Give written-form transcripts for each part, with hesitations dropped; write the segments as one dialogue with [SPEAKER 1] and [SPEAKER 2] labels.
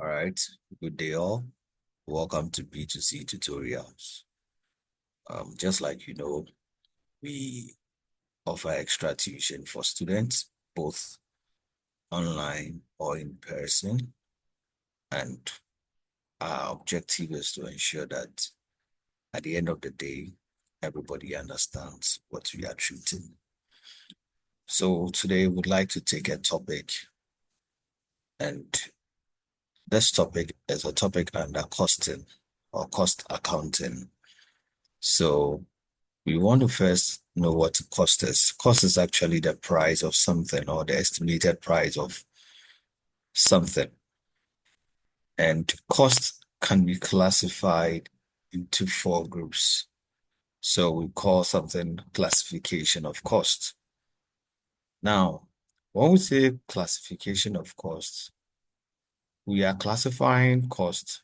[SPEAKER 1] All right, good day all. Welcome to B2C tutorials. Just like we offer extra tuition for students, both online or in person. And our objective is to ensure that at the end of the day, everybody understands what we are treating. So today we'd like to take a topic, and this topic is a topic under costing or cost accounting. So we want to first know what cost is. Cost is actually the price of something or the estimated price of something. And cost can be classified into four groups. So we call something classification of cost. Now, when we say classification of cost, we are classifying cost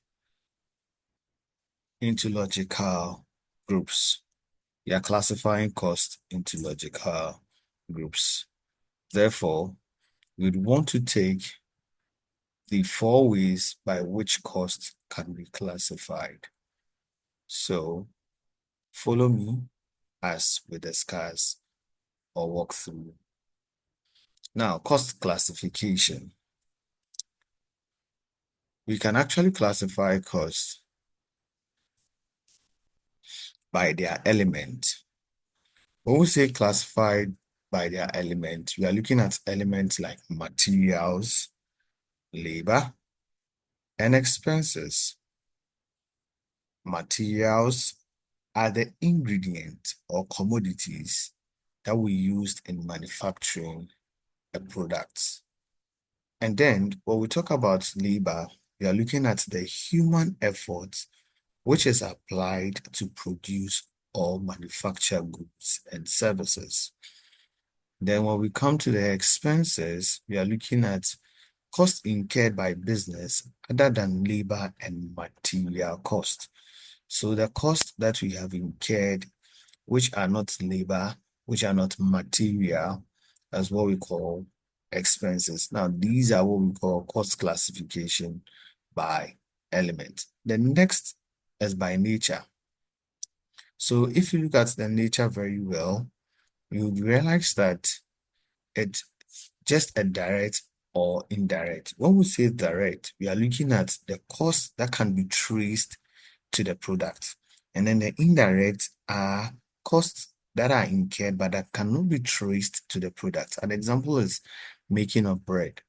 [SPEAKER 1] into logical groups. We are classifying cost into logical groups. Therefore, we'd want to take the four ways by which cost can be classified. So follow me as we discuss or walk through. Now, cost classification. We can actually classify costs by their element. When we say classified by their element, we are looking at elements like materials, labor, and expenses. Materials are the ingredients or commodities that we used in manufacturing a product. And then when we talk about labor, we are looking at the human effort which is applied to produce or manufacture goods and services. Then when we come to the expenses, we are looking at costs incurred by business other than labor and material cost. So the costs that we have incurred, which are not labor, which are not material, as what we call expenses. Now, these are what we call cost classification by element. The next is by nature. So if you look at the nature very well, you would realize that it's just a direct or indirect. When we say direct, we are looking at the cost that can be traced to the product. And then the indirect are costs that are incurred but that cannot be traced to the product. An example is making of bread.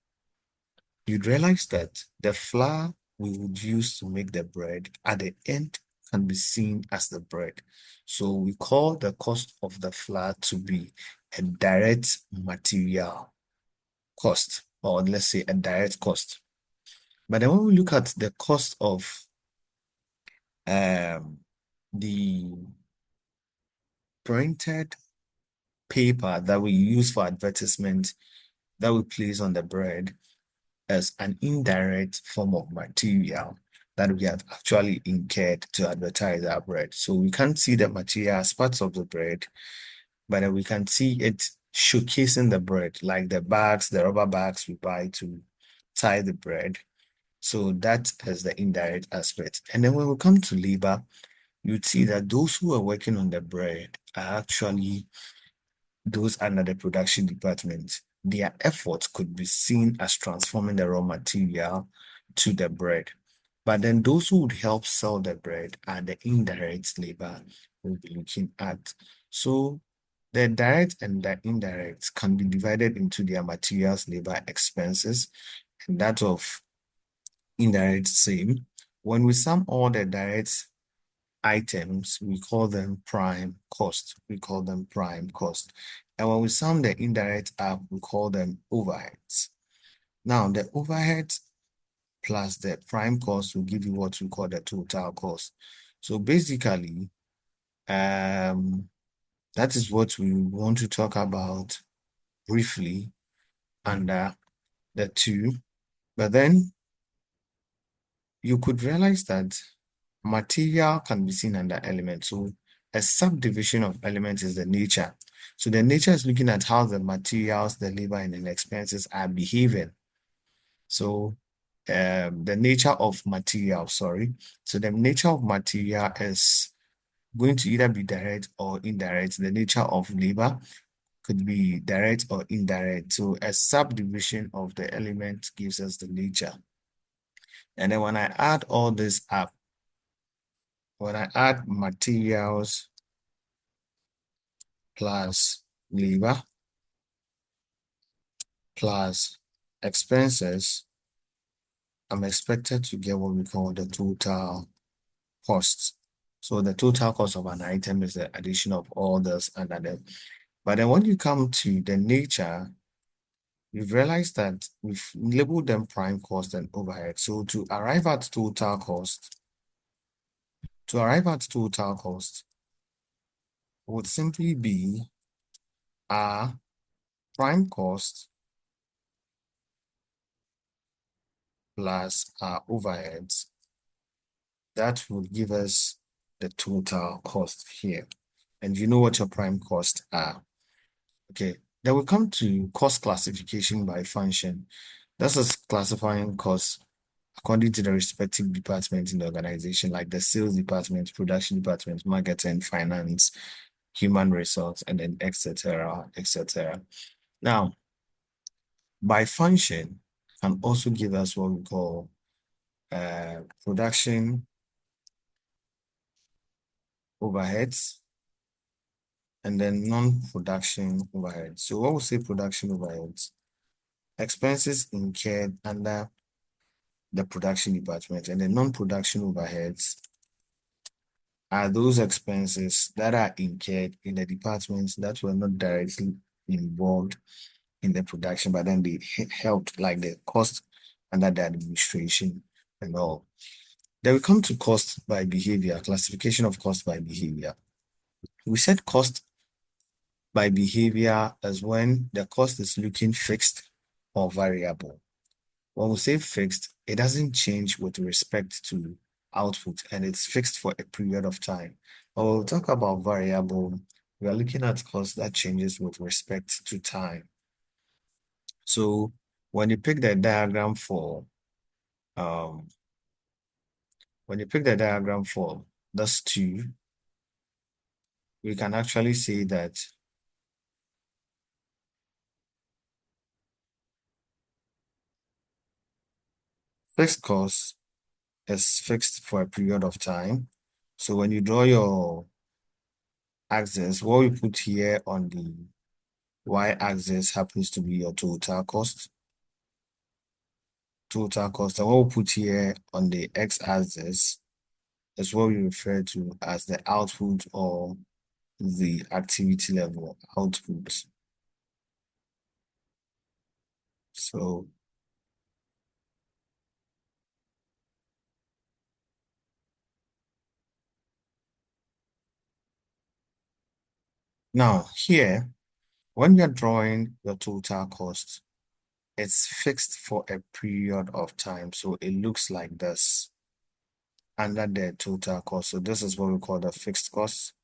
[SPEAKER 1] You'd realize that the flour we would use to make the bread at the end can be seen as the bread. So we call the cost of the flour to be a direct material cost, or let's say a direct cost. But then when we look at the cost of the printed paper that we use for advertisement that we place on the bread as an indirect form of material that we have actually incurred to advertise our bread. So we can't see the material as parts of the bread, but then we can see it showcasing the bread, like the bags, the rubber bags we buy to tie the bread. So that is the indirect aspect. And then when we come to labor, you'd see that those who are working on the bread are actually those under the production department. Their efforts could be seen as transforming the raw material to the bread. But then those who would help sell the bread are the indirect labor we'll be looking at. So the direct and the indirect can be divided into their materials, labor, expenses, and that of indirect same. When we sum all the direct items, we call them prime cost. We call them prime cost. And when we sum the indirect up, we call them overheads. Now, the overheads plus the prime cost will give you what we call the total cost. So basically, that is what we want to talk about briefly under the two. But then you could realize that material can be seen under element. So a subdivision of elements is the nature. So the nature is looking at how the materials, the labor, and the expenses are behaving. So the nature of material, sorry. So the nature of material is going to either be direct or indirect. The nature of labor could be direct or indirect. So a subdivision of the element gives us the nature. And then when I add all this up, when I add materials plus labor plus expenses, I'm expected to get what we call the total cost. So the total cost of an item is the addition of all this under them. But then when you come to the nature, we've realized that we've labeled them prime cost and overhead. So to arrive at total cost, would simply be our prime cost plus our overheads. That would give us the total cost here. And you know what your prime costs are. Okay, then we come to cost classification by function. This is classifying costs according to the respective departments in the organization, like the sales department, production department, marketing, finance, human resource, and then etc., etc. Now, by function can also give us what we call production overheads and then non-production overheads. So what we say production overheads, expenses incurred under the production department, and the non-production overheads are those expenses that are incurred in the departments that were not directly involved in the production, but then they helped, like the cost under the administration and all. Then we come to cost by behavior, classification of cost by behavior. We said cost by behavior as when the cost is looking fixed or variable. When we say fixed, it doesn't change with respect to output and it's fixed for a period of time. But when we talk about variable, we are looking at cost that changes with respect to time. So when you pick the diagram for um those two, we can actually say that fixed cost is fixed for a period of time. So when you draw your axis, what we put here on the y-axis happens to be your total cost. And what we put here on the x-axis is what we refer to as the output or the activity level output. So now here, when you're drawing your total cost, it's fixed for a period of time. So it looks like this under the total cost. So this is what we call the fixed cost.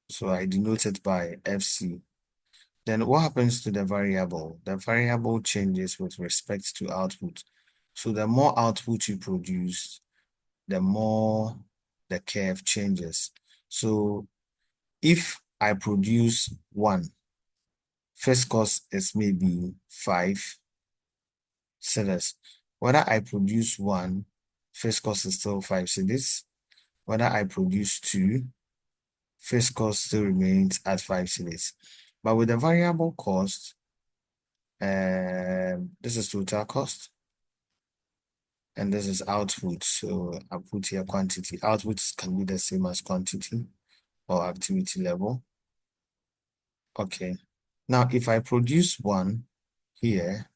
[SPEAKER 1] So I denote it by FC. Then what happens to the variable? The variable changes with respect to output. So the more output you produce, the more the curve changes. So if I produce 1, first cost is maybe 5 cedis. Whether I produce 1, first cost is still 5 cedis. Whether I produce 2, first cost still remains at 5 cedis. But with the variable cost, this is total cost and this is output. So I put here quantity. Output can be the same as quantity or activity level. Okay. Now, if I produce 1 here,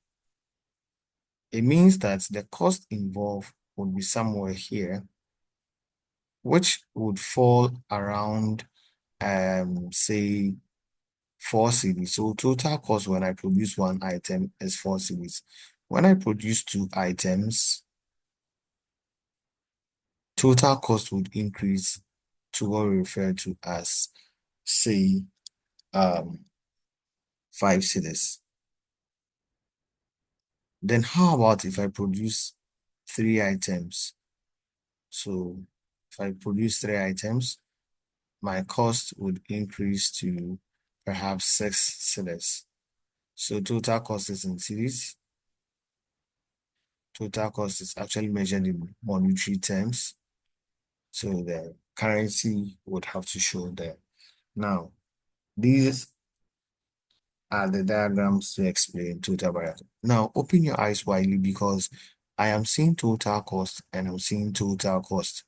[SPEAKER 1] it means that the cost involved would be somewhere here, which would fall around, say, 4 cedis. So total cost when I produce 1 item is 4 cedis. When I produce 2 items, total cost would increase to what we refer to as, say, 5 cedis. Then how about if I produce 3 items? So if I produce 3 items, my cost would increase to perhaps 6 cedis. So total cost is in cedis. Total cost is actually measured in monetary terms. So the currency would have to show there. Now, these are the diagrams to explain total variable. Now, open your eyes widely because I am seeing total cost and I'm seeing total cost.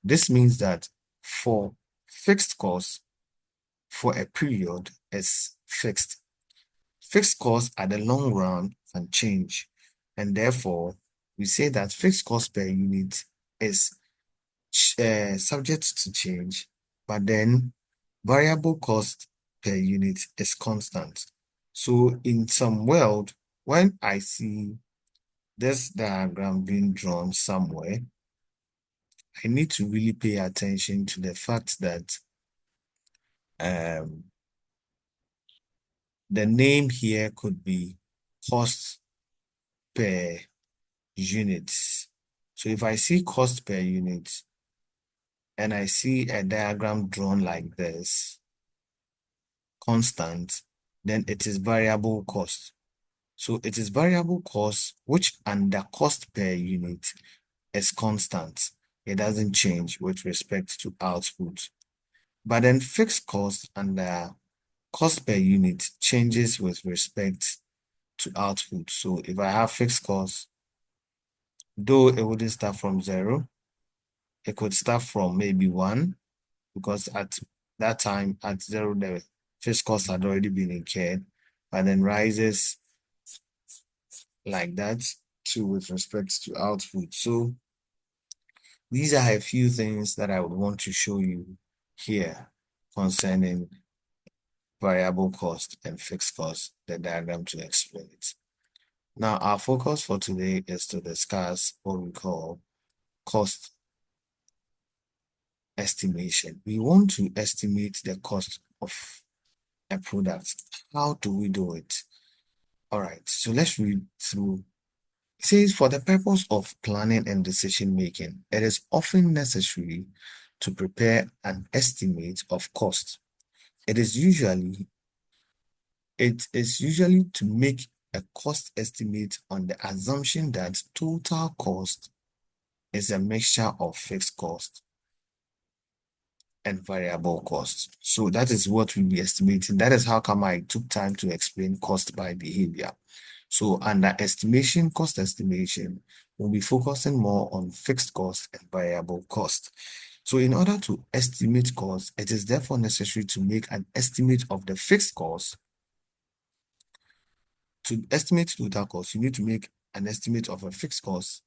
[SPEAKER 1] This means that for fixed cost for a period is fixed. Fixed costs at the long run can change, and therefore we say that fixed cost per unit is subject to change, but then variable cost per unit is constant. So in some world, when I see this diagram being drawn somewhere, I need to really pay attention to the fact that um, the name here could be cost per unit. So if I see cost per unit and I see a diagram drawn like this, constant, then it is variable cost. So it is variable cost, which under cost per unit is constant. It doesn't change with respect to output. But then fixed cost under cost per unit changes with respect to output. So if I have fixed cost, though it wouldn't start from 0, it could start from maybe 1, because at that time, at 0, the fixed cost had already been incurred, but then rises like that too with respect to output. So these are a few things that I would want to show you here concerning variable cost and fixed cost, the diagram to explain it. Now, our focus for today is to discuss what we call cost estimation. We want to estimate the cost of a product. How do we do it? All right, so let's read through. It says, for the purpose of planning and decision making, it is often necessary to prepare an estimate of cost. It is usually to make a cost estimate on the assumption that total cost is a mixture of fixed cost and variable cost. So that is what we'll be estimating. That is how come I took time to explain cost by behavior. So under estimation, cost estimation, we'll be focusing more on fixed cost and variable cost. So in order to estimate cost, it is therefore necessary to make an estimate of the fixed cost. To estimate total cost, you need to make an estimate of a fixed cost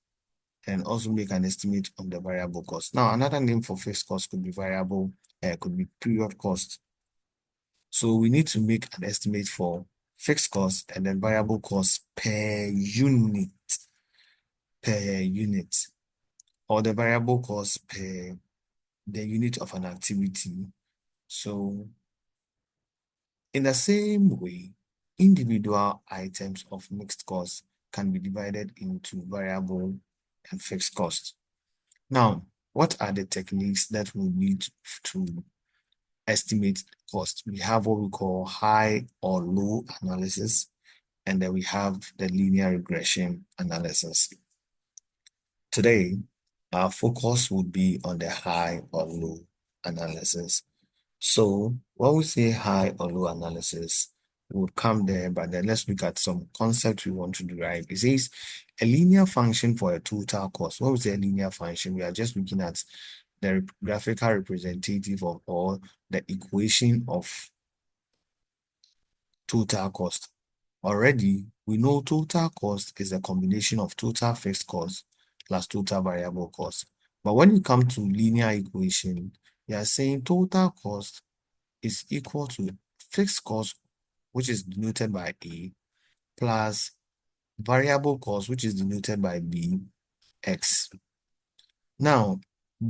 [SPEAKER 1] and also make an estimate of the variable cost. Now, another name for fixed cost could be could be period cost. So we need to make an estimate for fixed cost and then variable cost per unit, or the variable cost per the unit of an activity. So in the same way, individual items of mixed cost can be divided into variable and fixed cost. Now, what are the techniques that we need to estimate cost? We have what we call high or low analysis, and then we have the linear regression analysis. Today, our focus would be on the high or low analysis. So when we say high or low analysis, we'll come there, but then let's look at some concepts we want to derive. It says a linear function for a total cost. When we say a linear function, we are just looking at the graphical representative of, or the equation of total cost. Already, we know total cost is a combination of total fixed cost plus total variable cost. But when you come to linear equation, we are saying total cost is equal to fixed cost, which is denoted by A, plus variable cost, which is denoted by B, X. Now,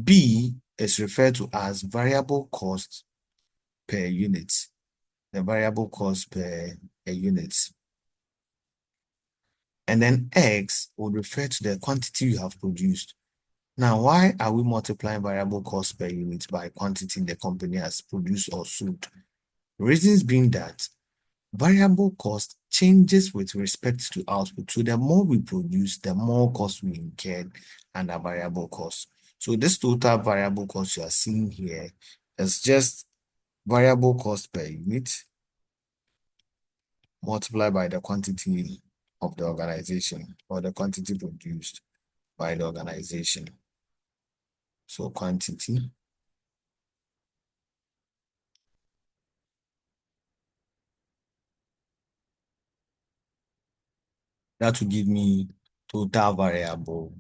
[SPEAKER 1] B is referred to as variable cost per unit, the variable cost per a unit. And then X would refer to the quantity you have produced. Now, why are we multiplying variable cost per unit by quantity the company has produced or sold? Reasons being that variable cost changes with respect to output. So the more we produce, the more cost we incurred under variable cost. So this total variable cost you are seeing here is just variable cost per unit multiplied by the quantity of the organization or the quantity produced by the organization. So quantity that will give me total variable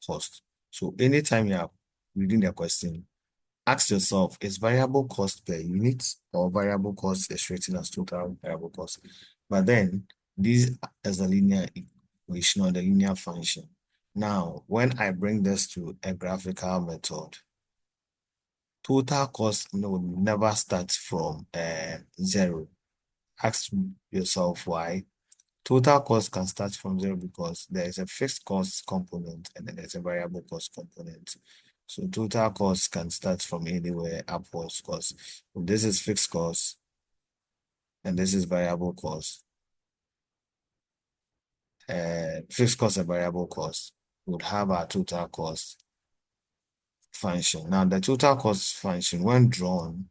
[SPEAKER 1] cost. So anytime you are reading the question, ask yourself, is variable cost per unit or variable cost is written as total variable cost? But then this is a linear equation or the linear function. Now, when I bring this to a graphical method, total cost will never start from 0. Ask yourself why. Total cost can start from 0 because there is a fixed cost component and then there's a variable cost component. So total cost can start from anywhere upwards because if this is fixed cost and this is variable cost, fixed cost and variable cost would have our total cost function. Now the total cost function, when drawn,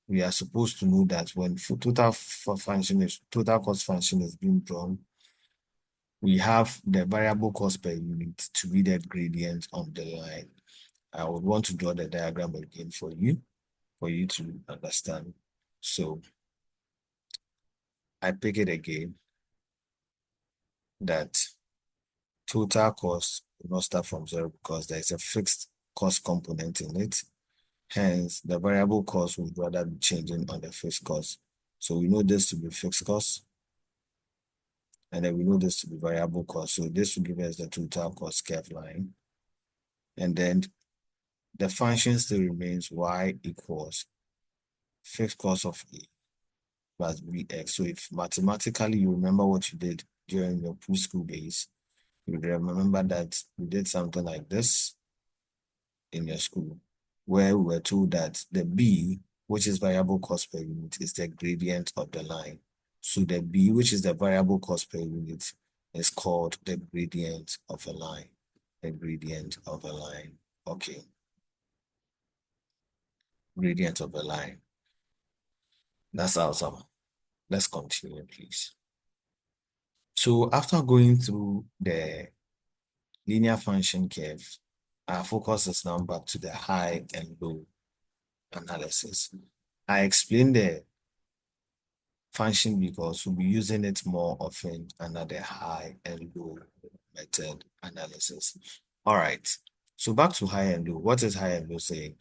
[SPEAKER 1] we are supposed to know that when total cost function is being drawn, we have the variable cost per unit to be the gradient of the line. I would want to draw the diagram again for you to understand. So I pick it again that total cost will not start from 0 because there is a fixed cost component in it. Hence, the variable cost would rather be changing on the fixed cost. So we know this to be fixed cost, and then we know this to be variable cost. So this will give us the total cost curve line. And then the function still remains y equals fixed cost of A plus BX. So if mathematically you remember what you did during your preschool days, you would remember that you did something like this in your school, where we were told that the B, which is variable cost per unit, is the gradient of the line. So the B, which is the variable cost per unit, is called the gradient of a line. The gradient of a line. Okay. Gradient of a line. That's awesome. Let's continue, please. So after going through the linear function curve, our focus is now back to the high and low analysis. I explained the function because we'll be using it more often under the high and low method analysis. All right. So back to high and low. What is high and low saying?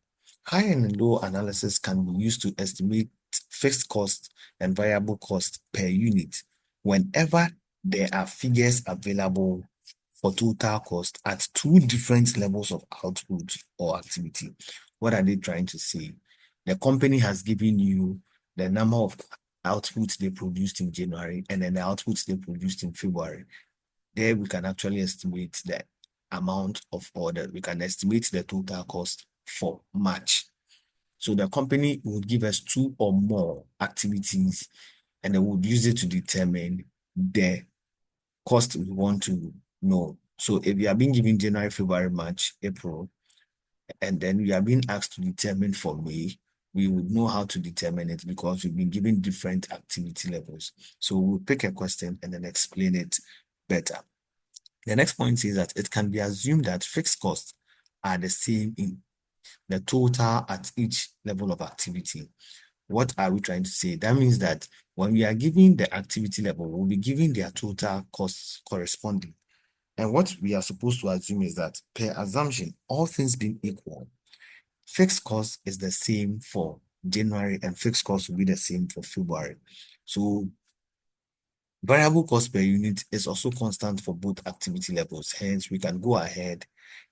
[SPEAKER 1] High and low analysis can be used to estimate fixed cost and variable cost per unit whenever there are figures available for total cost at two different levels of output or activity. What are they trying to say? The company has given you the number of outputs they produced in January and then the outputs they produced in February. There we can actually estimate the amount of order. We can estimate the total cost for March. So the company would give us two or more activities and they would use it to determine the cost we want to know. So if you are being given January, February, March, April, and then we are being asked to determine for May, we would know how to determine it because we've been given different activity levels. So we'll pick a question and then explain it better. The next point is that it can be assumed that fixed costs are the same in the total at each level of activity. What are we trying to say? That means that when we are giving the activity level, we'll be giving their total costs corresponding. And what we are supposed to assume is that per assumption, all things being equal, fixed cost is the same for January and fixed cost will be the same for February. So variable cost per unit is also constant for both activity levels. Hence, we can go ahead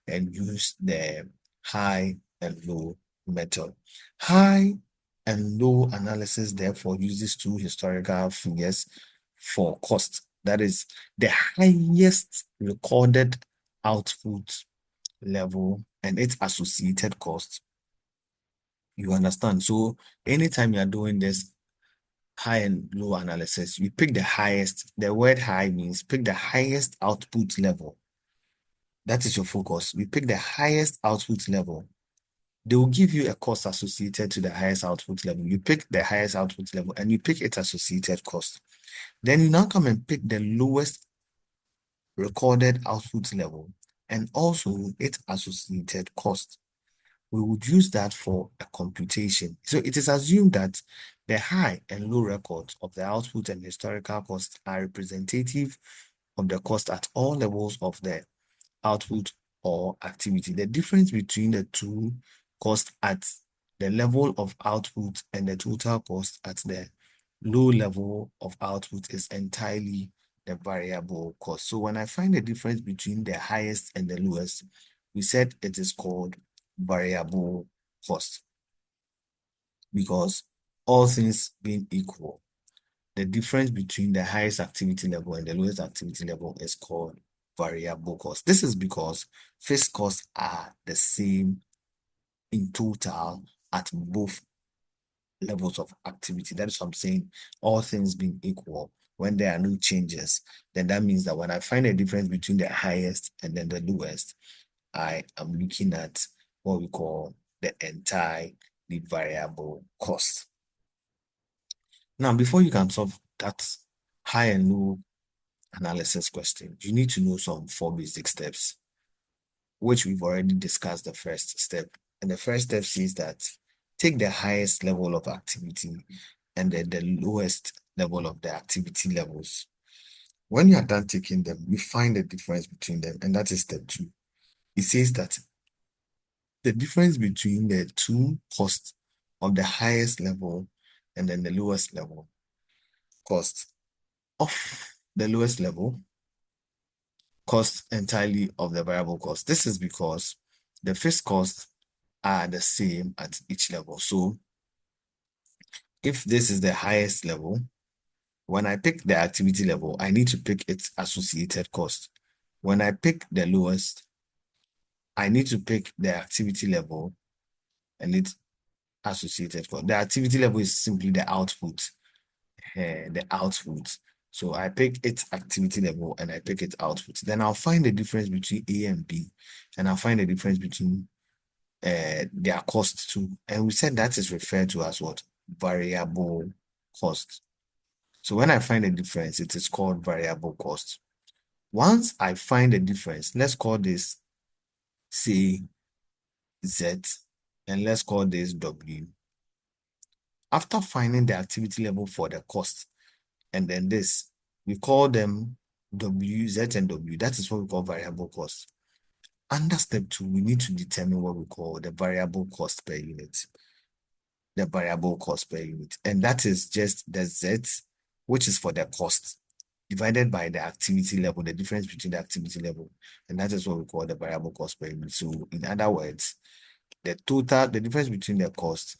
[SPEAKER 1] and use the high and low method. High and low analysis therefore uses two historical figures for cost That is the highest recorded output level and its associated cost. You understand? So anytime you are doing this high and low analysis, you pick the highest. The word high means pick the highest output level. That is your focus. We pick the highest output level. They will give you a cost associated to the highest output level. You pick the highest output level and you pick its associated cost. Then you now come and pick the lowest recorded output level and also its associated cost. We would use that for a computation. So it is assumed that the high and low records of the output and historical cost are representative of the cost at all levels of the output or activity. The difference between the two costs at the level of output and the total cost at the low level of output is entirely the variable cost. So when I find the difference between the highest and the lowest, we said it is called variable cost, because all things being equal, the difference between the highest activity level and the lowest activity level is called variable cost. This is because fixed costs are the same in total at both levels of activity. That is what I'm saying. All things being equal, when there are no changes, then that means that when I find a difference between the highest and then the lowest, I am looking at what we call the entirely variable cost. Now, before you can solve that high and low analysis question, you need to know some 4 basic steps, which we've already discussed the first step. And the first step says that take the highest level of activity and then the lowest level of the activity levels. When you are done taking them, you find the difference between them, and that is step 2. It says that the difference between the two costs of the highest level and then the lowest level cost of the lowest level cost entirely of the variable cost. This is because the fixed costs are the same at each level. So if this is the highest level, when I pick the activity level, I need to pick its associated cost. When I pick the lowest, I need to pick the activity level and its associated cost. The activity level is simply the output. The output. So I pick its activity level and I pick its output. Then I'll find the difference between A and B, and I'll find the difference between their cost too. And we said that is referred to as what? Variable cost. So when I find a difference, it is called variable cost. Once I find a difference, let's call this, say, Z, and let's call this W. After finding the activity level for the cost, and then this, we call them W, Z, and W. That is what we call variable cost. Under step 2, we need to determine what we call the variable cost per unit. The variable cost per unit. And that is just the Z, which is for the cost, divided by the activity level, the difference between the activity level. And that is what we call the variable cost per unit. So in other words, the difference between the cost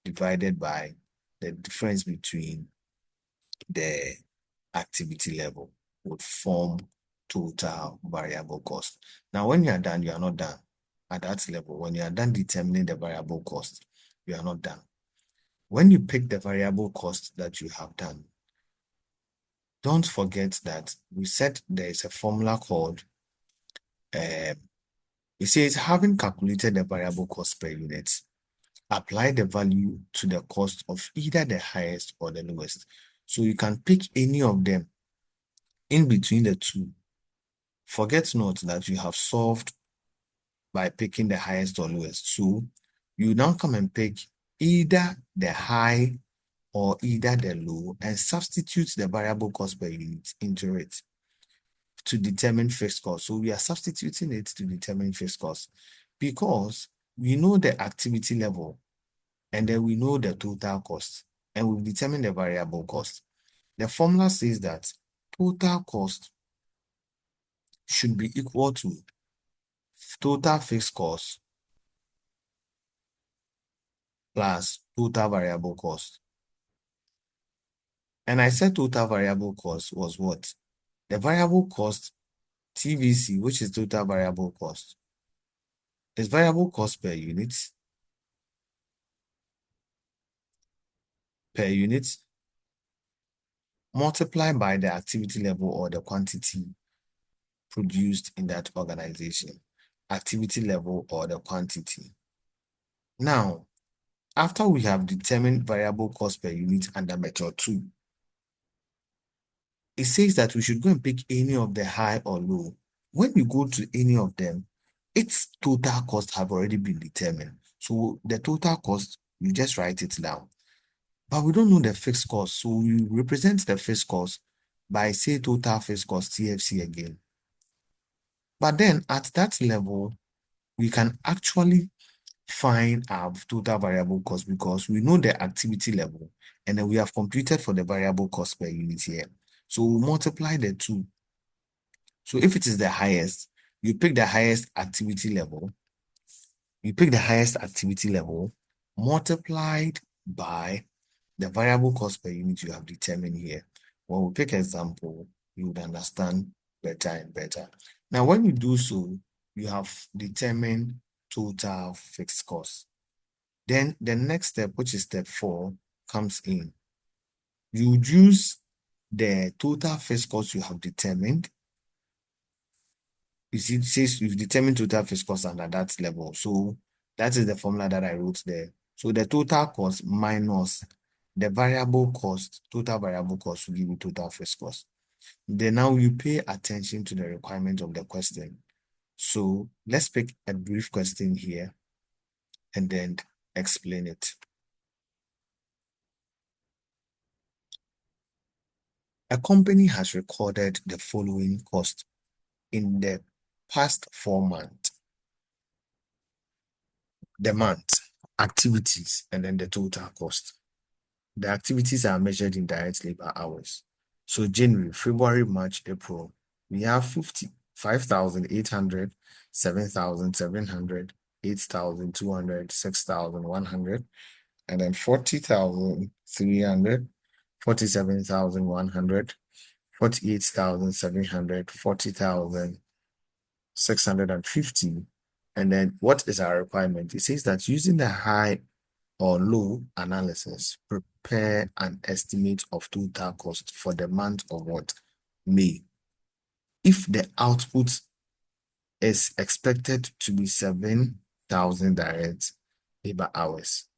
[SPEAKER 1] divided by the difference between the activity level would form total variable cost. Now, when you are done, you are not done at that level. When you are done determining the variable cost, you are not done. When you pick the variable cost that you have done, don't forget that we said there is a formula called, it says, having calculated the variable cost per unit, apply the value to the cost of either the highest or the lowest. So you can pick any of them in between the two. Forget not that you have solved by picking the highest or lowest. So you now come and pick either the high or either the low and substitute the variable cost per unit into it to determine fixed cost. So we are substituting it to determine fixed cost because we know the activity level and then we know the total cost and we've determined the variable cost. The formula says that total cost should be equal to total fixed cost plus total variable cost. And I said total variable cost was what? The variable cost, TVC, which is total variable cost, is variable cost per unit, multiplied by the activity level or the quantity produced in that organization. Activity level or the quantity. Now, after we have determined variable cost per unit under method 2, it says that we should go and pick any of the high or low. When you go to any of them, its total cost have already been determined. So the total cost, you just write it down. But we don't know the fixed cost, so we represent the fixed cost by, say, total fixed cost, TFC again. But then at that level, we can actually find our total variable cost because we know the activity level and then we have computed for the variable cost per unit here. So we multiply the two. So if it is the highest, you pick the highest activity level. You pick the highest activity level multiplied by the variable cost per unit you have determined here. When we pick example, you would understand better and better. Now, when you do so, you have determined total fixed cost. Then the next step, which is step 4, comes in. You would use the total fixed cost you have determined. You see, it says you've determined total fixed cost under that level. So that is the formula that I wrote there. So the total cost minus the variable cost, total variable cost will give you total fixed cost. Then now you pay attention to the requirement of the question. So let's pick a brief question here and then explain it. A company has recorded the following cost in the past 4 months. The month, activities, and then the total cost. The activities are measured in direct labor hours. So January, February, March, April, we have 5,800, 7,700, 8,200, 6,100, and then 40,300, 47,100, 48,700, 40,650. And then what is our requirement? It says that using the high or low analysis, prepare an estimate of total cost for the month of what? May. If the output is expected to be 7,000 direct labor hours.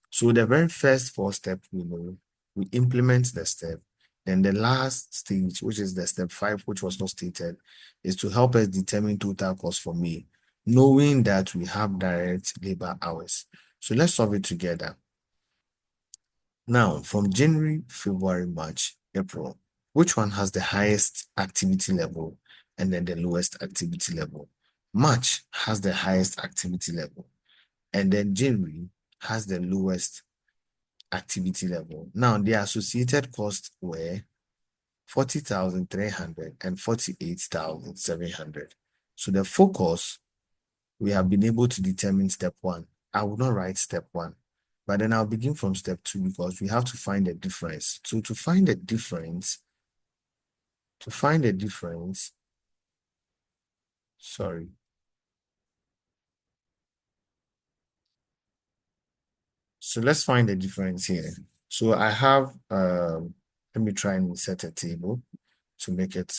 [SPEAKER 1] So the very first 4 steps we know, we implement the step. Then the last stage, which is the step 5, which was not stated, is to help us determine total cost for May, knowing that we have direct labor hours. So let's solve it together. Now, from January, February, March, April, which one has the highest activity level and then the lowest activity level? March has the highest activity level, and then January has the lowest activity level. Now, the associated costs were 40,300 and 48,700. So the focus, we have been able to determine step 1. I will not write step 1, but then I'll begin from step 2 because we have to find the difference. So to find the difference, sorry. So let's find the difference here. So I have, let me try and insert a table to make it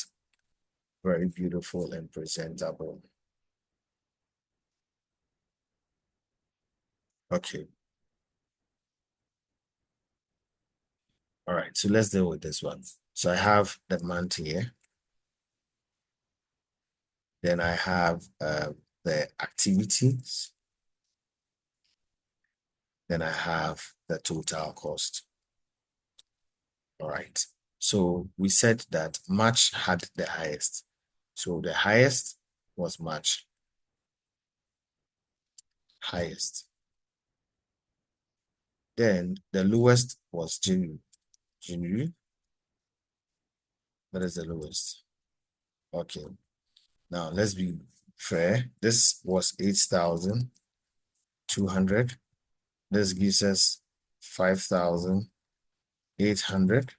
[SPEAKER 1] very beautiful and presentable. Okay. All right, so let's deal with this one. So I have the month here. Then I have the activities. Then I have the total cost. All right. So we said that March had the highest. So the highest was March. Highest. Then the lowest was January. January. That is the lowest. Okay. Now let's be fair. This was 8,200. This gives us 5,800.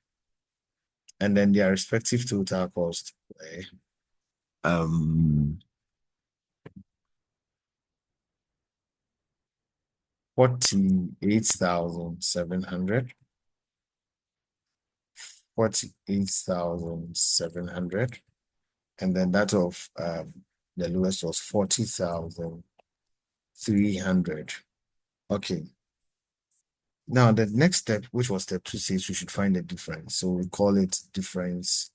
[SPEAKER 1] And then their respective total cost Okay. Um, 48,700. 48,700. And then that of the lowest was 40,300. Okay. Now the next step, which was step two, says we should find the difference. So we call it difference.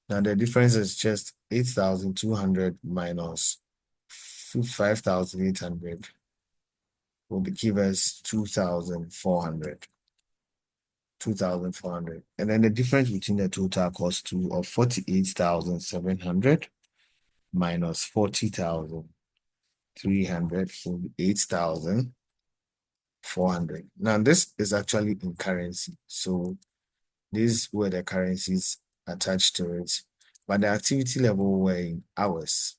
[SPEAKER 1] Now the difference is just 8,200 minus 5,800 will give us 2,400. 2,400. And then the difference between the total cost two of 48,700 minus 40,300 will be 8,400. Now this is actually in currency. So these were the currencies attached to it. But the activity level were in hours.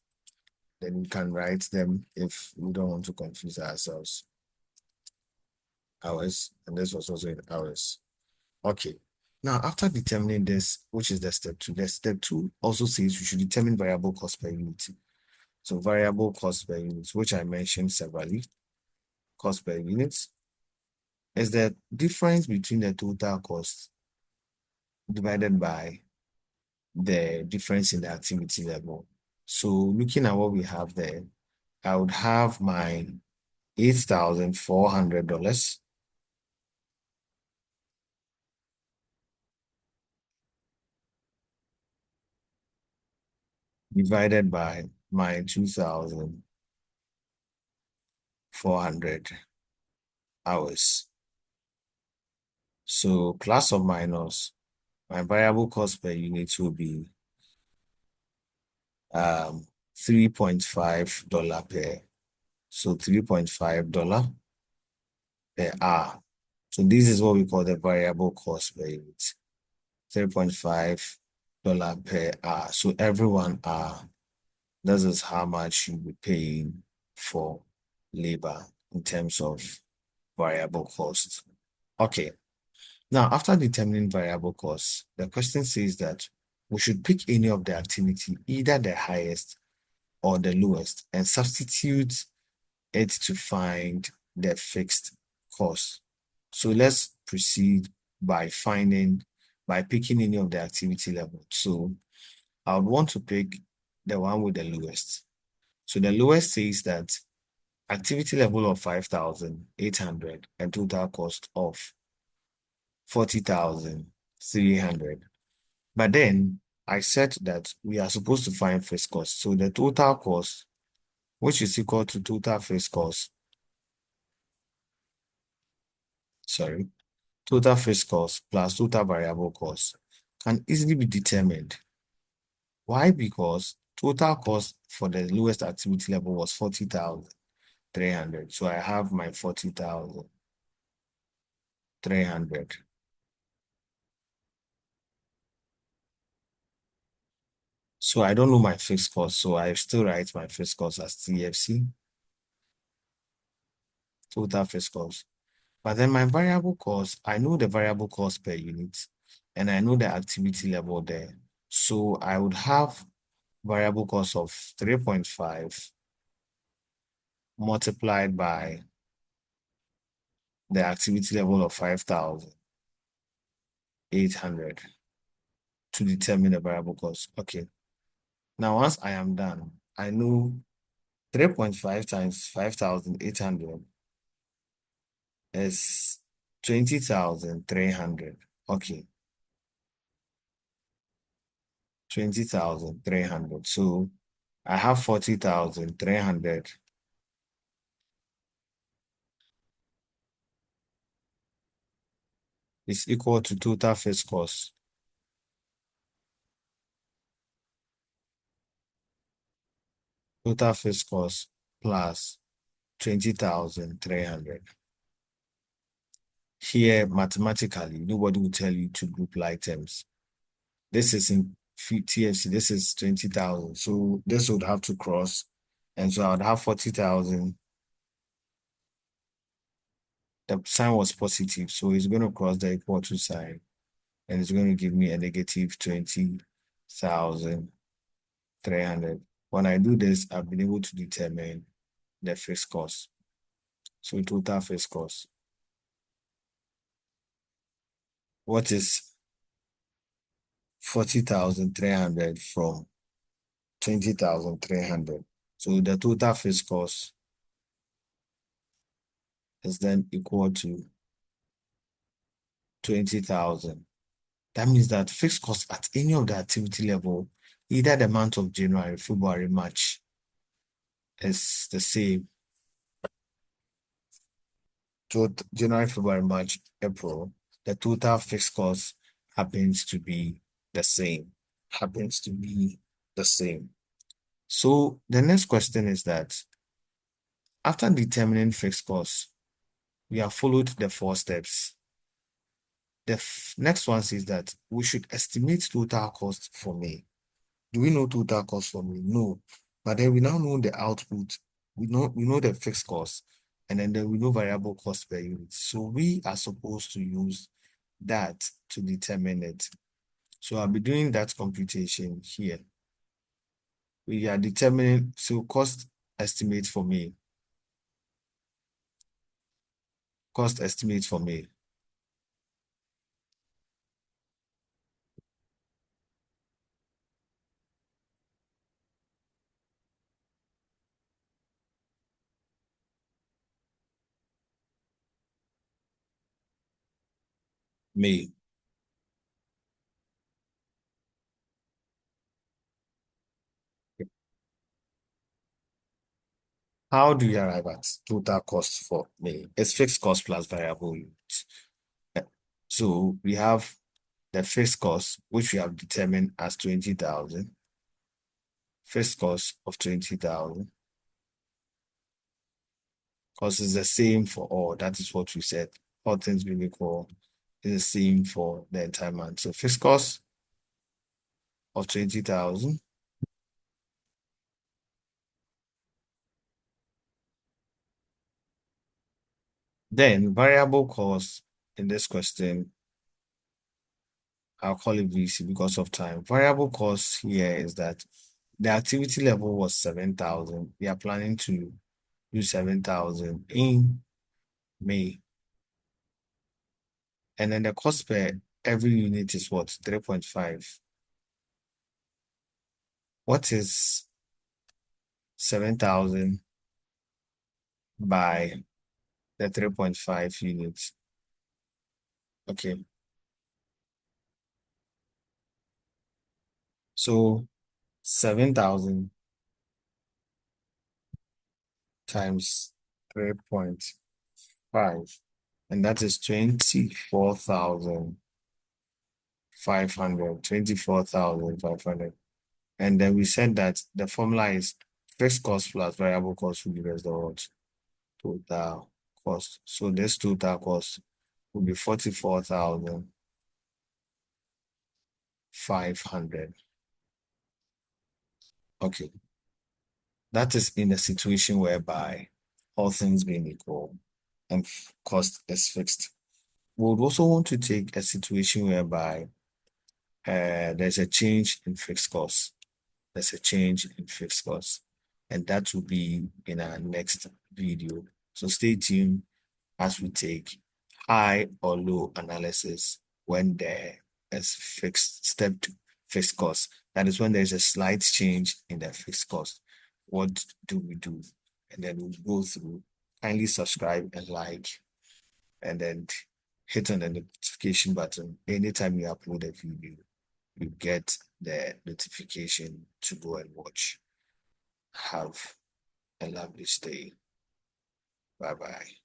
[SPEAKER 1] Then we can write them if we don't want to confuse ourselves. Hours, and this was also in hours. Okay. Now, after determining this, which is the step two also says we should determine variable cost per unit. So variable cost per unit, which I mentioned severally, cost per unit, is the difference between the total cost divided by the difference in the activity level. So looking at what we have there, I would have my $8,400 divided by my 2,400 hours. So plus or minus, my variable cost per unit will be $3.5 per. So $3.5 per hour. So this is what we call the variable cost per unit. $3.5 per hour. So every 1 hour, this is how much you'll be paying for labor in terms of variable cost. Okay. Now, after determining variable costs, the question says that we should pick any of the activity, either the highest or the lowest, and substitute it to find the fixed cost. So let's proceed by picking any of the activity level. So I would want to pick the one with the lowest. So the lowest says that activity level of 5,800 and total cost of 40,300. But then I said that we are supposed to find fixed cost. So the total cost, which is equal to total fixed cost, sorry, total fixed cost plus total variable cost can easily be determined. Why? Because total cost for the lowest activity level was 40,300. So I have my 40,300. So I don't know my fixed cost. So I still write my fixed cost as TFC, total fixed cost. But then my variable cost, I know the variable cost per unit and I know the activity level there. So I would have variable cost of 3.5 multiplied by the activity level of 5,800 to determine the variable cost. Okay. Now, once I am done, I know 3.5 times 5,800 is 20,300. Okay. 20,300. So I have 40,300 is equal to total fixed cost. Total fixed cost plus 20,300. Here, mathematically, nobody will tell you to group like terms. This is in TFC, this is 20,000. So this would have to cross. And so I would have 40,000. The sign was positive, so it's going to cross the equal to sign. And it's going to give me a negative 20,000. 20,300. When I do this, I've been able to determine the fixed cost. So total fixed cost. What is 40,300 from 20,300? So the total fixed cost is then equal to 20,000. That means that fixed cost at any of the activity level, either the month of January, February, March, is the same. So January, February, March, April, the total fixed cost happens to be the same. Happens to be the same. So the next question is that after determining fixed costs, we have followed the 4 steps. The next one says that we should estimate total cost for May. Do we know total cost for May? No. But then we now know the output. We know the fixed cost, and then we know variable cost per unit. So we are supposed to use that to determine it. So I'll be doing that computation here. We are determining, so cost estimate for May. Cost estimate for May. May. How do you arrive at total cost for May? It's fixed cost plus variable units. So we have the fixed cost, which we have determined as 20,000. Fixed cost of 20,000. Cost is the same for all. That is what we said. All things being equal, is the same for the entire month. So fixed cost of 20,000. Then variable cost in this question, I'll call it VC because of time. Variable cost here is that the activity level was 7,000. We are planning to do 7,000 in May. And then the cost per every unit is what? 3.5. What is 7,000 by the 3.5 units? Okay. So 7,000 times 3.5, and that is 24,500. 24,500. And then we said that the formula is fixed cost plus variable cost will give us the what? Total cost. So this total cost will be 44,500. Okay. That is in a situation whereby all things being equal and cost is fixed. We would also want to take a situation whereby there's a change in fixed costs. There's a change in fixed costs. And that will be in our next video. So stay tuned as we take high or low analysis when there is fixed step to fixed cost. That is when there's a slight change in the fixed cost. What do we do? And then we'll go through. Kindly subscribe and like, and then hit on the notification button. Anytime you upload a video, you get the notification to go and watch. Have a lovely stay. Bye bye.